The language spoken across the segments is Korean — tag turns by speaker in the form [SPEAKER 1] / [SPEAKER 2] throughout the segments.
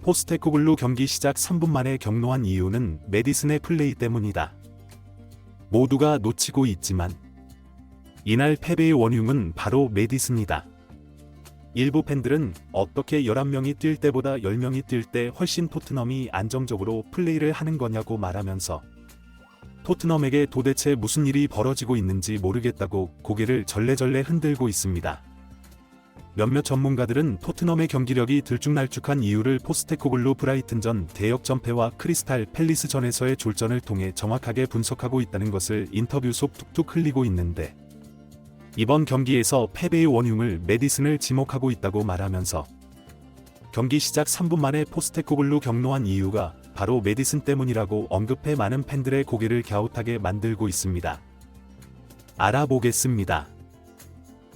[SPEAKER 1] 포스테코글루 경기 시작 3분 만에 격노한 이유는 메디슨의 플레이 때문이다. 모두가 놓치고 있지만 이날 패배의 원흉은 바로 메디슨이다. 일부 팬들은 어떻게 11명이 뛸 때보다 10명이 뛸 때 훨씬 토트넘이 안정적으로 플레이를 하는 거냐고 말하면서 토트넘에게 도대체 무슨 일이 벌어지고 있는지 모르겠다고 고개를 절레절레 흔들고 있습니다. 몇몇 전문가들은 토트넘의 경기력이 들쭉날쭉한 이유를 포스테코글루 브라이튼전 대역전패와 크리스탈 팰리스전에서의 졸전을 통해 정확하게 분석하고 있다는 것을 인터뷰 속 툭툭 흘리고 있는데, 이번 경기에서 패배의 원흉을 메디슨을 지목하고 있다고 말하면서 경기 시작 3분 만에 포스테코글루 격노한 이유가 바로 메디슨 때문이라고 언급해 많은 팬들의 고개를 갸웃하게 만들고 있습니다. 알아보겠습니다.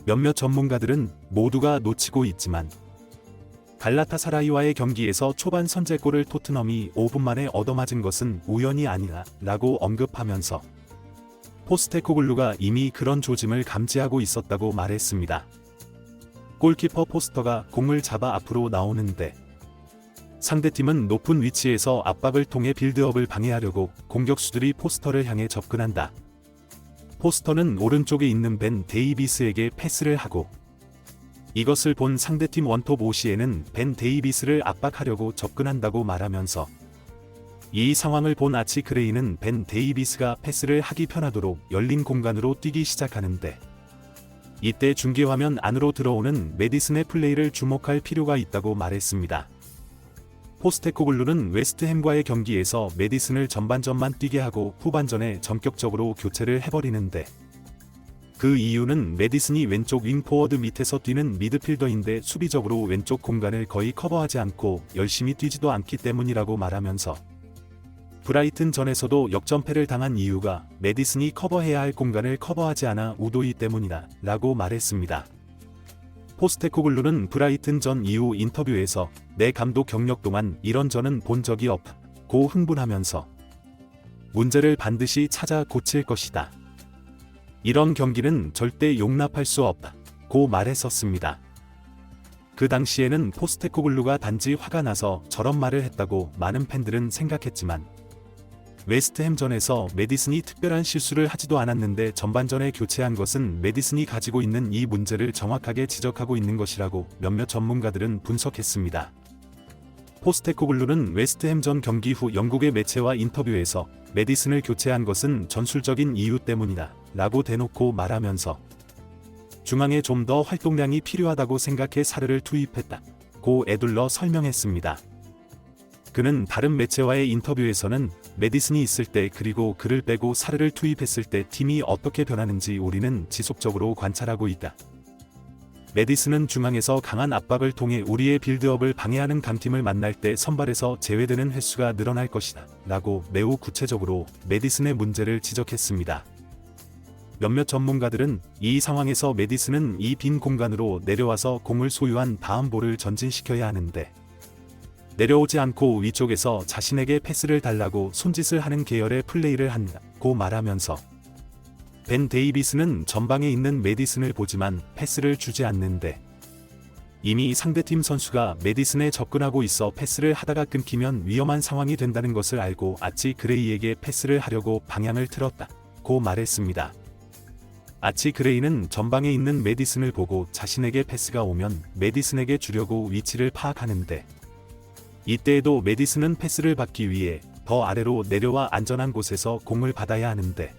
[SPEAKER 1] 몇몇 전문가들은 모두가 놓치고 있지만 갈라타사라이와의 경기에서 초반 선제골을 토트넘이 5분 만에 얻어맞은 것은 우연이 아니라 라고 언급하면서 포스테코글루가 이미 그런 조짐을 감지하고 있었다고 말했습니다. 골키퍼 포스터가 공을 잡아 앞으로 나오는데 상대팀은 높은 위치에서 압박을 통해 빌드업을 방해하려고 공격수들이 포스터를 향해 접근한다. 포스터는 오른쪽에 있는 벤 데이비스에게 패스를 하고 이것을 본 상대팀 원톱 오시에는 벤 데이비스를 압박하려고 접근한다고 말하면서 이 상황을 본 아치 그레이는 벤 데이비스가 패스를 하기 편하도록 열린 공간으로 뛰기 시작하는데 이때 중계화면 안으로 들어오는 메디슨의 플레이를 주목할 필요가 있다고 말했습니다. 포스테코글루는 웨스트햄과의 경기에서 메디슨을 전반전만 뛰게 하고 후반전에 전격적으로 교체를 해버리는데 그 이유는 메디슨이 왼쪽 윙포워드 밑에서 뛰는 미드필더인데 수비적으로 왼쪽 공간을 거의 커버하지 않고 열심히 뛰지도 않기 때문이라고 말하면서 브라이튼 전에서도 역전패를 당한 이유가 메디슨이 커버해야 할 공간을 커버하지 않아 우도이 때문이다 라고 말했습니다. 포스테코글루는 브라이튼 전 이후 인터뷰에서 내 감독 경력 동안 이런 전은 본 적이 없고 흥분하면서 문제를 반드시 찾아 고칠 것이다. 이런 경기는 절대 용납할 수 없다고 말했었습니다. 그 당시에는 포스테코글루가 단지 화가 나서 저런 말을 했다고 많은 팬들은 생각했지만 웨스트햄전에서 메디슨이 특별한 실수를 하지도 않았는데 전반전에 교체한 것은 메디슨이 가지고 있는 이 문제를 정확하게 지적하고 있는 것이라고 몇몇 전문가들은 분석했습니다. 포스테코글루는 웨스트햄전 경기 후 영국의 매체와 인터뷰에서 메디슨을 교체한 것은 전술적인 이유 때문이다 라고 대놓고 말하면서 중앙에 좀 더 활동량이 필요하다고 생각해 사르를 투입했다고 에둘러 설명했습니다. 그는 다른 매체와의 인터뷰에서는 메디슨이 있을 때 그리고 그를 빼고 사르를 투입했을 때 팀이 어떻게 변하는지 우리는 지속적으로 관찰하고 있다. 메디슨은 중앙에서 강한 압박을 통해 우리의 빌드업을 방해하는 강팀을 만날 때 선발에서 제외되는 횟수가 늘어날 것이다 라고 매우 구체적으로 메디슨의 문제를 지적했습니다. 몇몇 전문가들은 이 상황에서 메디슨은 이 빈 공간으로 내려와서 공을 소유한 다음 볼을 전진시켜야 하는데 내려오지 않고 위쪽에서 자신에게 패스를 달라고 손짓을 하는 계열의 플레이를 한다고 말하면서 벤 데이비스는 전방에 있는 메디슨을 보지만 패스를 주지 않는데 이미 상대팀 선수가 메디슨에 접근하고 있어 패스를 하다가 끊기면 위험한 상황이 된다는 것을 알고 아치 그레이에게 패스를 하려고 방향을 틀었다고 말했습니다. 아치 그레이는 전방에 있는 메디슨을 보고 자신에게 패스가 오면 메디슨에게 주려고 위치를 파악하는데 이때에도 메디슨은 패스를 받기 위해 더 아래로 내려와 안전한 곳에서 공을 받아야 하는데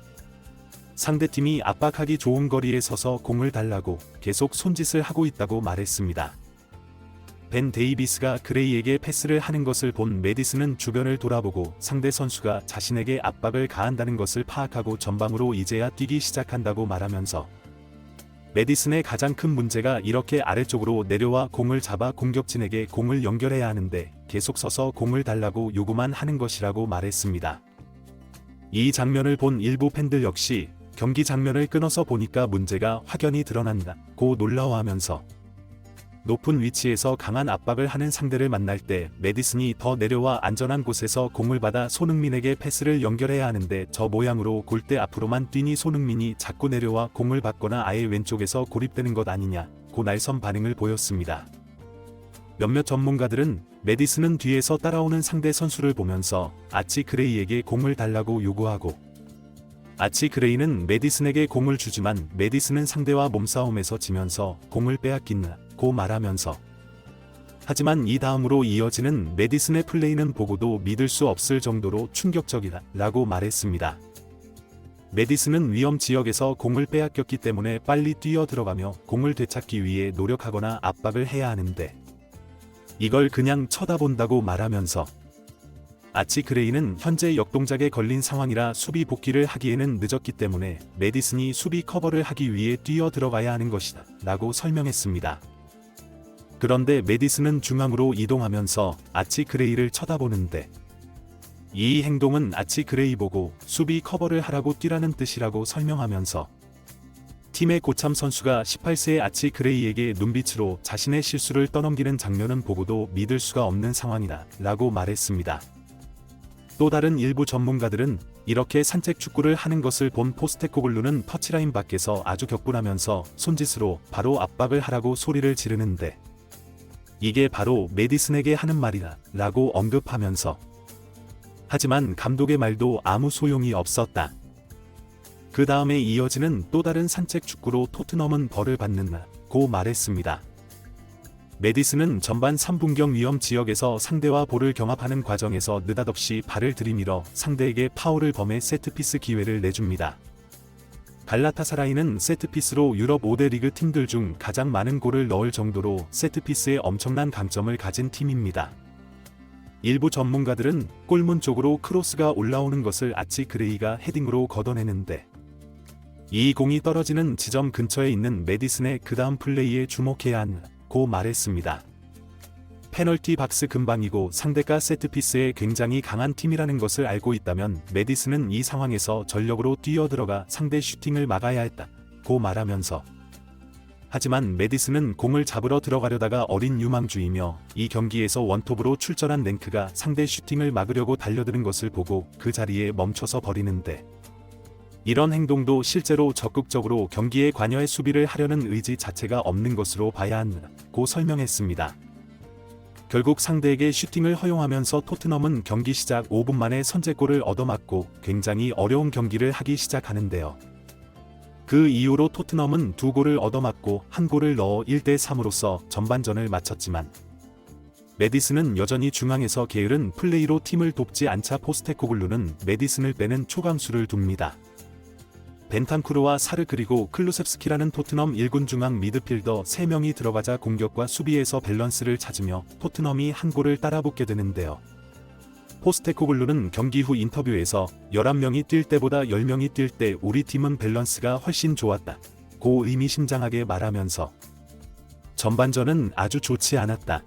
[SPEAKER 1] 상대팀이 압박하기 좋은 거리에 서서 공을 달라고 계속 손짓을 하고 있다고 말했습니다. 벤 데이비스가 그레이에게 패스를 하는 것을 본 메디슨은 주변을 돌아보고 상대 선수가 자신에게 압박을 가한다는 것을 파악하고 전방으로 이제야 뛰기 시작한다고 말하면서 메디슨의 가장 큰 문제가 이렇게 아래쪽으로 내려와 공을 잡아 공격진에게 공을 연결해야 하는데 계속 서서 공을 달라고 요구만 하는 것이라고 말했습니다. 이 장면을 본 일부 팬들 역시 경기 장면을 끊어서 보니까 문제가 확연히 드러난다고 놀라워하면서 높은 위치에서 강한 압박을 하는 상대를 만날 때 메디슨이 더 내려와 안전한 곳에서 공을 받아 손흥민에게 패스를 연결해야 하는데 저 모양으로 골대 앞으로만 뛰니 손흥민이 자꾸 내려와 공을 받거나 아예 왼쪽에서 고립되는 것 아니냐고 날선 반응을 보였습니다. 몇몇 전문가들은 메디슨은 뒤에서 따라오는 상대 선수를 보면서 아치 그레이에게 공을 달라고 요구하고, 아치 그레이는 메디슨에게 공을 주지만 메디슨은 상대와 몸싸움에서 지면서 공을 빼앗긴다고 말하면서, 하지만 이 다음으로 이어지는 메디슨의 플레이는 보고도 믿을 수 없을 정도로 충격적이다라고 말했습니다. 메디슨은 위험 지역에서 공을 빼앗겼기 때문에 빨리 뛰어 들어가며 공을 되찾기 위해 노력하거나 압박을 해야 하는데, 이걸 그냥 쳐다본다고 말하면서, 아치 그레이는 현재 역동작에 걸린 상황이라 수비 복귀를 하기에는 늦었기 때문에 메디슨이 수비 커버를 하기 위해 뛰어 들어가야 하는 것이다 라고 설명했습니다. 그런데 메디슨은 중앙으로 이동하면서 아치 그레이를 쳐다보는데, 이 행동은 아치 그레이 보고 수비 커버를 하라고 뛰라는 뜻이라고 설명하면서, 팀의 고참 선수가 18세의 아치 그레이에게 눈빛으로 자신의 실수를 떠넘기는 장면은 보고도 믿을 수가 없는 상황이다 라고 말했습니다. 또 다른 일부 전문가들은 이렇게 산책 축구를 하는 것을 본 포스테코글루는 터치라인 밖에서 아주 격분하면서 손짓으로 바로 압박을 하라고 소리를 지르는데, 이게 바로 메디슨에게 하는 말이다 라고 언급하면서, 하지만 감독의 말도 아무 소용이 없었다. 그 다음에 이어지는 또 다른 산책 축구로 토트넘은 벌을 받는다고 말했습니다. 메디슨은 전반 3분경 위험 지역에서 상대와 볼을 경합하는 과정에서 느닷없이 발을 들이밀어 상대에게 파울을 범해 세트피스 기회를 내줍니다. 갈라타사라이는 세트피스로 유럽 5대 리그 팀들 중 가장 많은 골을 넣을 정도로 세트피스에 엄청난 강점을 가진 팀입니다. 일부 전문가들은 골문 쪽으로 크로스가 올라오는 것을 아치 그레이가 헤딩으로 걷어내는데, 이 공이 떨어지는 지점 근처에 있는 메디슨의 그 다음 플레이에 주목해야 한다고 말했습니다. 페널티 박스 근방이고 상대가 세트피스에 굉장히 강한 팀이라는 것을 알고 있다면 메디슨은 이 상황에서 전력으로 뛰어들어가 상대 슈팅을 막아야 했다고 말하면서, 하지만 메디슨은 공을 잡으러 들어가려다가 어린 유망주이며 이 경기에서 원톱으로 출전한 랭크가 상대 슈팅을 막으려고 달려드는 것을 보고 그 자리에 멈춰서 버리는데, 이런 행동도 실제로 적극적으로 경기에 관여해 수비를 하려는 의지 자체가 없는 것으로 봐야 한다고 설명했습니다. 결국 상대에게 슈팅을 허용하면서 토트넘은 경기 시작 5분 만에 선제골을 얻어맞고 굉장히 어려운 경기를 하기 시작하는데요. 그 이후로 토트넘은 2골을 얻어맞고 1골을 넣어 1대3으로써 전반전을 마쳤지만, 메디슨은 여전히 중앙에서 게으른 플레이로 팀을 돕지 않자 포스테코글루는 메디슨을 빼는 초강수를 둡니다. 벤탄쿠르와 사르 그리고 클루셉스키라는 토트넘 1군 중앙 미드필더 3명이 들어가자 공격과 수비에서 밸런스를 찾으며 토트넘이 1골을 따라붙게 되는데요. 포스테코글루는 경기 후 인터뷰에서 11명이 뛸 때보다 10명이 뛸 때 우리 팀은 밸런스가 훨씬 좋았다고 의미심장하게 말하면서, 전반전은 아주 좋지 않았다.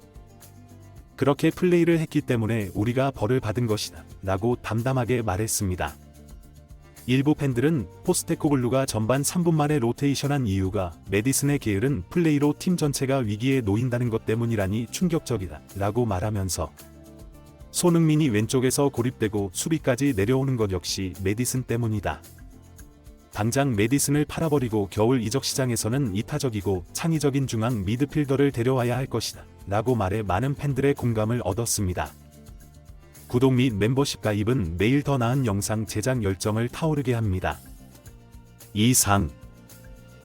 [SPEAKER 1] 그렇게 플레이를 했기 때문에 우리가 벌을 받은 것이다 라고 담담하게 말했습니다. 일부 팬들은 포스테코글루가 전반 3분 만에 로테이션한 이유가 메디슨의 게으른 플레이로 팀 전체가 위기에 놓인다는 것 때문이라니 충격적이다 라고 말하면서, 손흥민이 왼쪽에서 고립되고 수비까지 내려오는 것 역시 메디슨 때문이다. 당장 메디슨을 팔아버리고 겨울 이적 시장에서는 이타적이고 창의적인 중앙 미드필더를 데려와야 할 것이다 라고 말해 많은 팬들의 공감을 얻었습니다. 구독 및 멤버십 가입은 매일 더 나은 영상 제작 열정을 타오르게 합니다. 이상